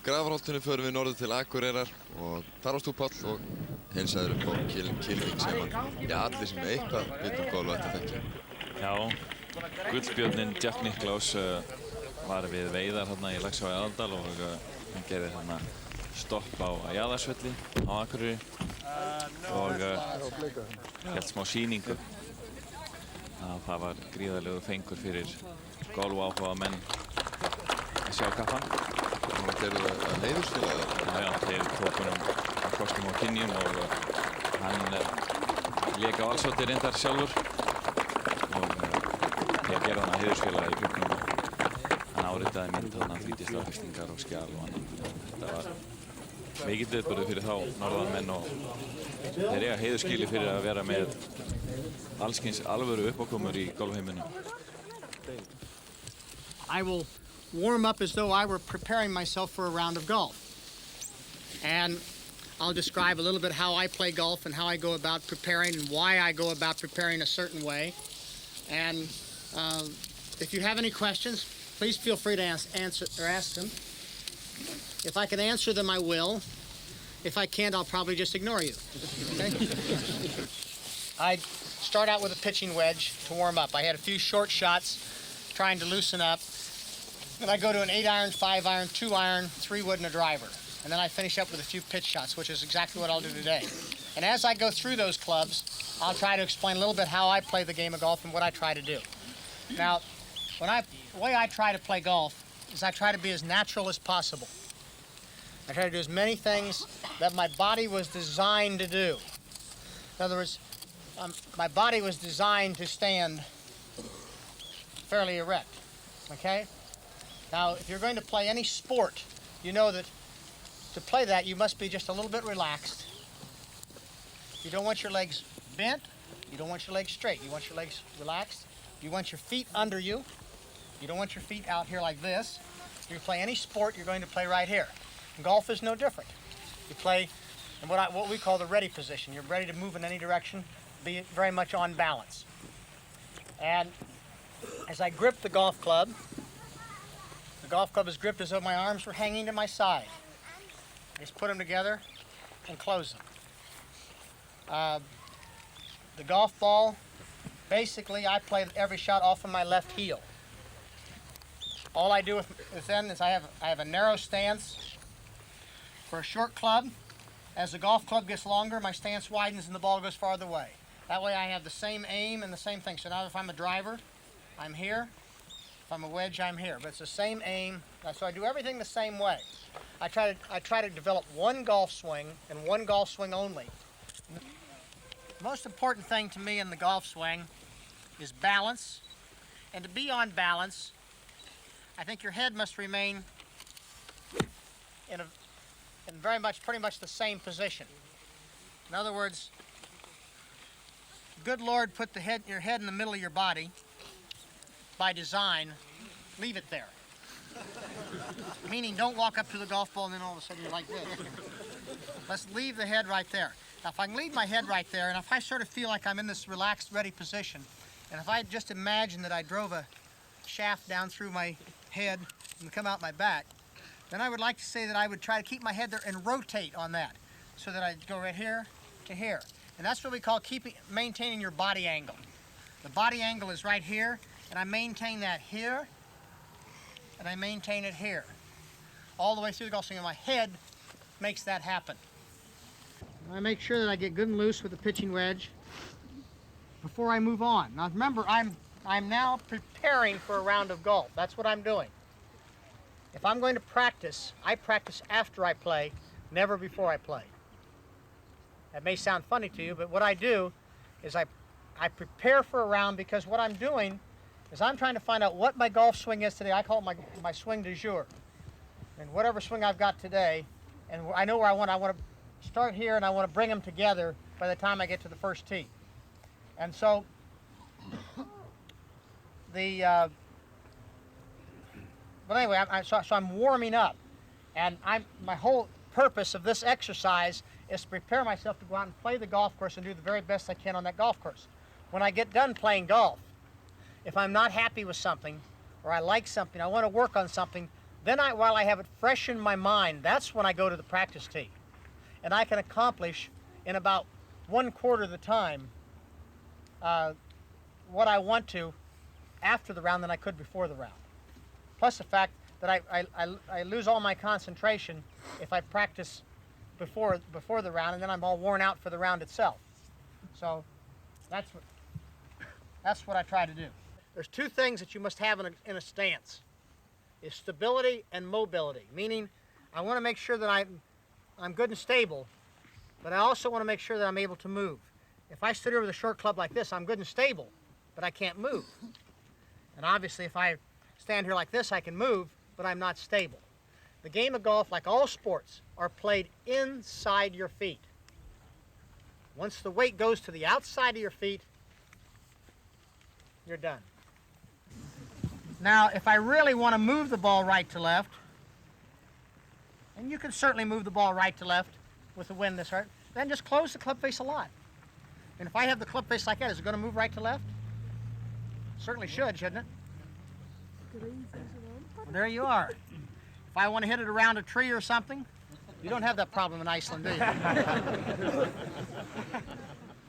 Grafarholtinu förum við norður til Akureyrar og þar varst þú, Páll, og heilsaður upp á kylfing sem allir sem eitthvað vita golf ætti að þekkja. Já, gullbjörninn Jack Nicklaus var við veiðar hérna í Laxá í Aðaldal og hann gerði hérna stopp á Jaðarsvelli á Akureyri og hélt smá sýningu. Það var gríðarlegur fengur fyrir golfáhuga menn að sjá kappann. Og gerðu það heiðursfélagi? Já, þeir tók honum á kostum og kynjum og hann lék á valsvelli reyndar sjálfur og þeir gerðu hann að heiðursfélagi í klubnum og hann áritaði mynd þarna, frítislagsfestingar og skjal og annað. Þetta var mikill viðburður fyrir þá norðanmenn og þeir eiga heiðurskili fyrir að vera með allskyns alvöru uppákomur í golfheiminum. I will warm up as though I were preparing myself for a round of golf. And I'll describe a little bit how I play golf and how I go about preparing and why I go about preparing a certain way. And if you have any questions, please feel free to ask them. If I can answer them, I will. If I can't, I'll probably just ignore you. Okay? I start out with a pitching wedge to warm up. I had a few short shots trying to loosen up. Then I go to an 8-iron, 5-iron, 2-iron, 3-wood, and a driver. And then I finish up with a few pitch shots, which is exactly what I'll do today. And as I go through those clubs, I'll try to explain a little bit how I play the game of golf and what I try to do. Now, the way I try to play golf is I try to be as natural as possible. I try to do as many things that my body was designed to do. In other words, my body was designed to stand fairly erect, okay? Now, if you're going to play any sport, you know that to play that, you must be just a little bit relaxed. You don't want your legs bent. You don't want your legs straight. You want your legs relaxed. You want your feet under you. You don't want your feet out here like this. If you play any sport, you're going to play right here. And golf is no different. You play in what we call the ready position. You're ready to move in any direction, be very much on balance. And as I grip the golf club is gripped as though my arms were hanging to my side. I just put them together and close them. The golf ball, basically I play every shot off of my left heel. All I do with them is I have a narrow stance for a short club. As the golf club gets longer, my stance widens and the ball goes farther away. That way I have the same aim and the same thing. So now if I'm a driver, I'm here. If I'm a wedge, I'm here, but it's the same aim. So I do everything the same way. I try to develop one golf swing and one golf swing only. The most important thing to me in the golf swing is balance. And to be on balance, I think your head must remain in pretty much the same position. In other words, good Lord put your head in the middle of your body. By design, leave it there. Meaning don't walk up to the golf ball and then all of a sudden you're like this. Let's leave the head right there. Now if I can leave my head right there and if I sort of feel like I'm in this relaxed, ready position, and if I just imagine that I drove a shaft down through my head and come out my back, then I would like to say that I would try to keep my head there and rotate on that so that I'd go right here to here. And that's what we call maintaining your body angle. The body angle is right here, and I maintain that here, and I maintain it here. All the way through the golf swing, and my head makes that happen. I make sure that I get good and loose with the pitching wedge before I move on. Now remember, I'm now preparing for a round of golf. That's what I'm doing. If I'm going to practice, I practice after I play, never before I play. That may sound funny to you, but what I do is I prepare for a round because what I'm doing is I'm trying to find out what my golf swing is today. I call it my swing du jour. And whatever swing I've got today, and I know where I want to start here and I want to bring them together by the time I get to the first tee. And so but anyway, so I'm warming up, and my whole purpose of this exercise is to prepare myself to go out and play the golf course and do the very best I can on that golf course. When I get done playing golf, if I'm not happy with something, or I like something, I want to work on something, Then while I have it fresh in my mind, that's when I go to the practice tee. And I can accomplish in about 1/4 of the time what I want to after the round than I could before the round. Plus the fact that I lose all my concentration if I practice before the round, and then I'm all worn out for the round itself. So that's what I try to do. There's two things that you must have in a stance: is stability and mobility. Meaning, I want to make sure that I'm good and stable, but I also want to make sure that I'm able to move. If I stood here with a short club like this, I'm good and stable, but I can't move. And obviously, if I stand here like this, I can move, but I'm not stable. The game of golf, like all sports, are played inside your feet. Once the weight goes to the outside of your feet, you're done. Now, if I really want to move the ball right to left, and you can certainly move the ball right to left with the wind this hard, then just close the club face a lot. And if I have the club face like that, is it going to move right to left? Certainly should, shouldn't it? Well, there you are. If I want to hit it around a tree or something, you don't have that problem in Iceland, do you?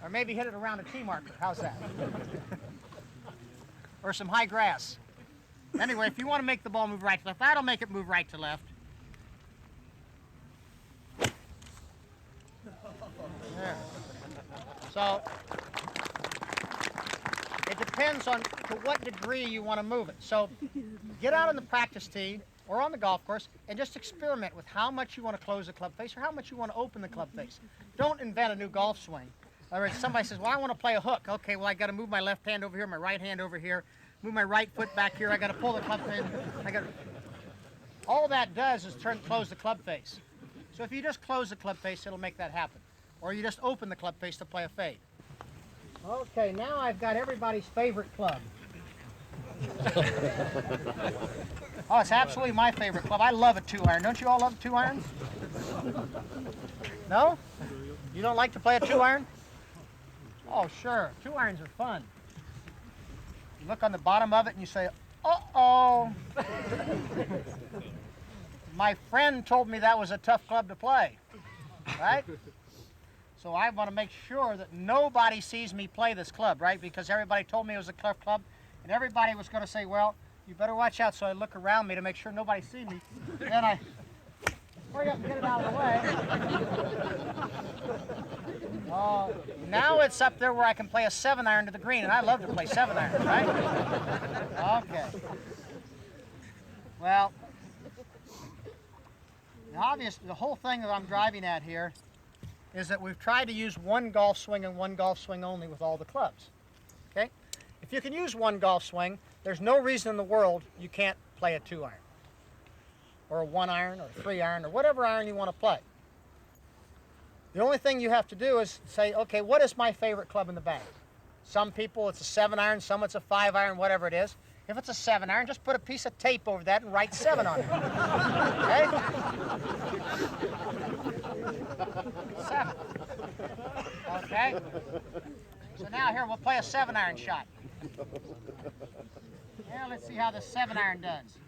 Or maybe hit it around a tee marker. How's that? Or some high grass. Anyway, if you want to make the ball move right to left, that'll make it move right to left. There. So, it depends on to what degree you want to move it. So, get out on the practice tee or on the golf course and just experiment with how much you want to close the club face or how much you want to open the club face. Don't invent a new golf swing. Or somebody says, well, I want to play a hook. Okay, well, I got to move my left hand over here, my right hand over here, move my right foot back here. I got to pull the club face. All that does is close the club face. So if you just close the club face, it'll make that happen. Or you just open the club face to play a fade. Okay, now I've got everybody's favorite club. Oh, it's absolutely my favorite club. I love a 2-iron. Don't you all love 2-irons? No? You don't like to play a 2-iron? Oh, sure. 2-irons are fun. You look on the bottom of it and you say, uh-oh. My friend told me that was a tough club to play, right? So I want to make sure that nobody sees me play this club, right? Because everybody told me it was a tough club, and everybody was going to say, well, you better watch out. So I look around me to make sure nobody sees me. Then I hurry up and get it out of the way. Now it's up there where I can play a 7-iron to the green, and I love to play 7-iron, right? Okay. Well, the whole thing that I'm driving at here is that we've tried to use one golf swing and one golf swing only with all the clubs. Okay? If you can use one golf swing, there's no reason in the world you can't play a 2-iron. Or a 1-iron, or a 3-iron, or whatever iron you want to play. The only thing you have to do is say, okay, what is my favorite club in the bag? Some people it's a 7-iron, some it's a 5-iron, whatever it is. If it's a 7-iron, just put a piece of tape over that and write 7 on it. Okay? 7. Okay? So now here, we'll play a 7-iron shot. Now let's see how the 7-iron does.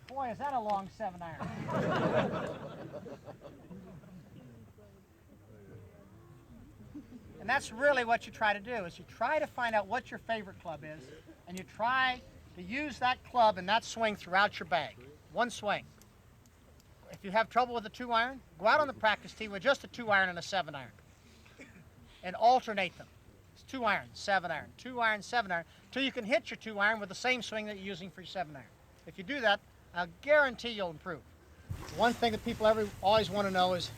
Boy, is that a long 7-iron. And that's really what you try to do, is you try to find out what your favorite club is, and you try to use that club and that swing throughout your bag. One swing. If you have trouble with a 2-iron, go out on the practice tee with just a 2-iron and a 7-iron. And alternate them. It's 2-iron, 7-iron, 2-iron, 7-iron, till you can hit your 2-iron with the same swing that you're using for your 7-iron. If you do that, I'll guarantee you'll improve. One thing that people always want to know is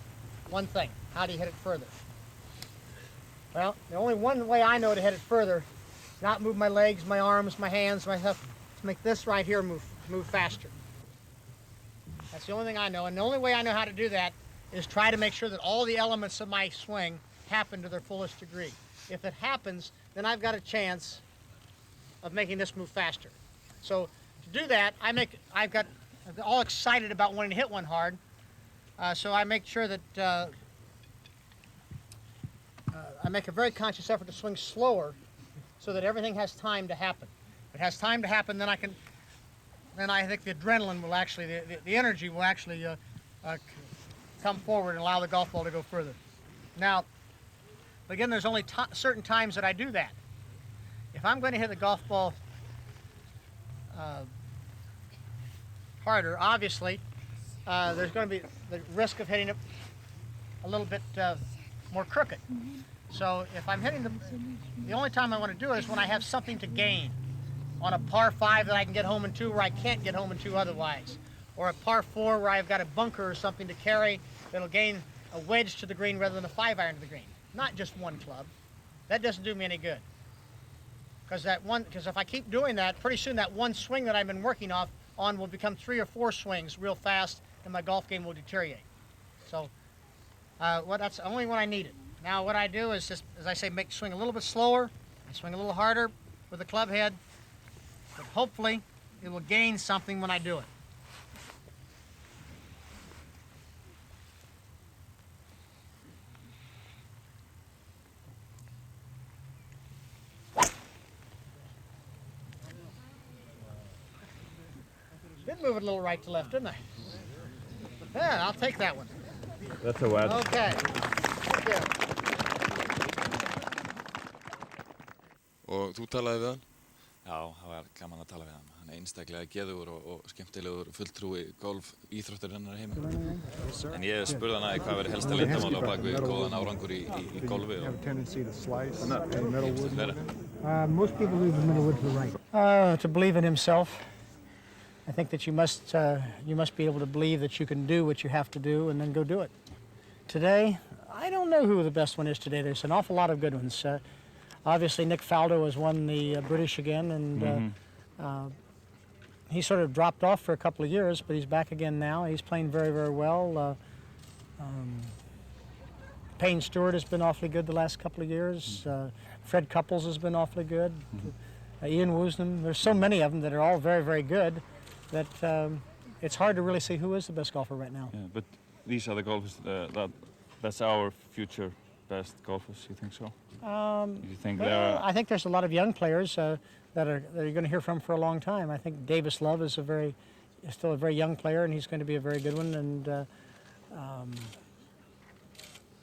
one thing: how do you hit it further? Well, the only one way I know to hit it further is not move my legs, my arms, my hands, my stuff, to make this right here move faster. That's the only thing I know, and the only way I know how to do that is try to make sure that all the elements of my swing happen to their fullest degree. If it happens, then I've got a chance of making this move faster. So to do that, I'm all excited about wanting to hit one hard, so I make sure that I make a very conscious effort to swing slower so that everything has time to happen. If it has time to happen, then I think the adrenaline will actually, the energy will actually come forward and allow the golf ball to go further. Now, again, there's only certain times that I do that. If I'm going to hit the golf ball harder, obviously, there's going to be the risk of hitting it a little bit more crooked. So if I'm hitting the only time I want to do it is when I have something to gain. On a par 5 that I can get home in 2 where I can't get home in 2 otherwise. Or a par 4 where I've got a bunker or something to carry that'll gain a wedge to the green rather than a 5-iron to the green. Not just one club. That doesn't do me any good. Because if I keep doing that, pretty soon that one swing that I've been working on will become 3 or 4 swings real fast, and my golf game will deteriorate. So that's only when I need it. Now what I do is just, as I say, swing a little bit slower, I swing a little harder with the club head, but hopefully it will gain something when I do it. Did move it a little right to left, didn't I? Yeah, I'll take that one. That's a wedge. Okay. Thank you. Og þú talaði við hann? Já, það var gaman að tala við hann. Hann er einstaklega geðugur og skemmtilegur fulltrúi golf íþróttarinnar í heiminum. En ég spurði hann hvað verið helsta leyndarmál á bak við góðan árangur í golfi og Most people leave the middle wood to the right. To believe in himself. I think that you must be able to believe that you can do what you have to do and then go do it. Today, I don't know who the best one is today. There's an awful lot of good ones. Obviously, Nick Faldo has won the British again, and he sort of dropped off for a couple of years, but he's back again now. He's playing very, very well. Payne Stewart has been awfully good the last couple of years. Fred Couples has been awfully good. Ian Woosnam. There's so many of them that are all very, very good that it's hard to really see who is the best golfer right now. Yeah, but these are the golfers that's our future best golfers. You think so? You think Well, I think there's a lot of young players that you're going to hear from for a long time. I think Davis Love is still a very young player, and he's going to be a very good one. And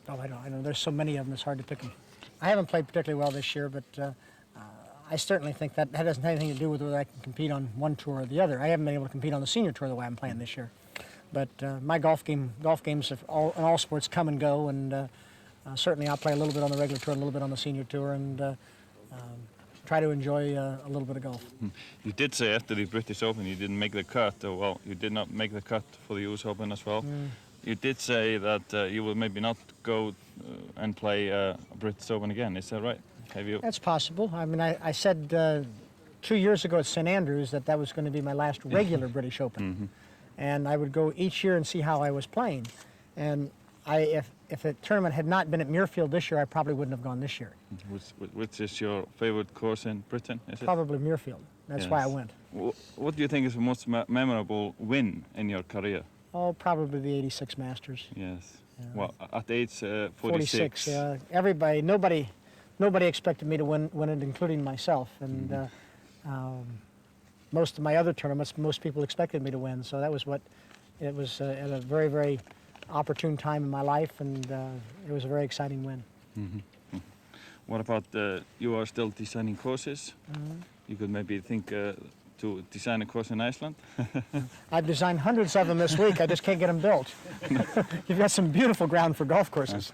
I don't know. There's so many of them. It's hard to pick them. I haven't played particularly well this year, but I certainly think that doesn't have anything to do with whether I can compete on one tour or the other. I haven't been able to compete on the senior tour the way I'm playing this year. But my golf games in all sports come and go, and certainly I'll play a little bit on the regular tour, a little bit on the senior tour, and try to enjoy a little bit of golf. You did say after the British Open you didn't make the cut. Well, you did not make the cut for the US Open as well. You did say that you will maybe not go and play British Open again. Is that right? Have you? That's possible. I mean, I said 2 years ago at St. Andrews that was going to be my last regular British Open. And I would go each year and see how I was playing. And if the tournament had not been at Muirfield this year, I probably wouldn't have gone this year. Which is your favorite course in Britain, is it? Probably Muirfield. That's why I went. What do you think is the most memorable win in your career? Oh, probably the 86 Masters. Yes. Yeah. Well, at age 46. 46, yeah. Nobody expected me to win it, including myself. And most of my other tournaments, most people expected me to win. So it was at a very, very opportune time in my life, and it was a very exciting win. What about, you are still designing courses? You could maybe think to design a course in Iceland? I've designed hundreds of them this week. I just can't get them built. You've got some beautiful ground for golf courses.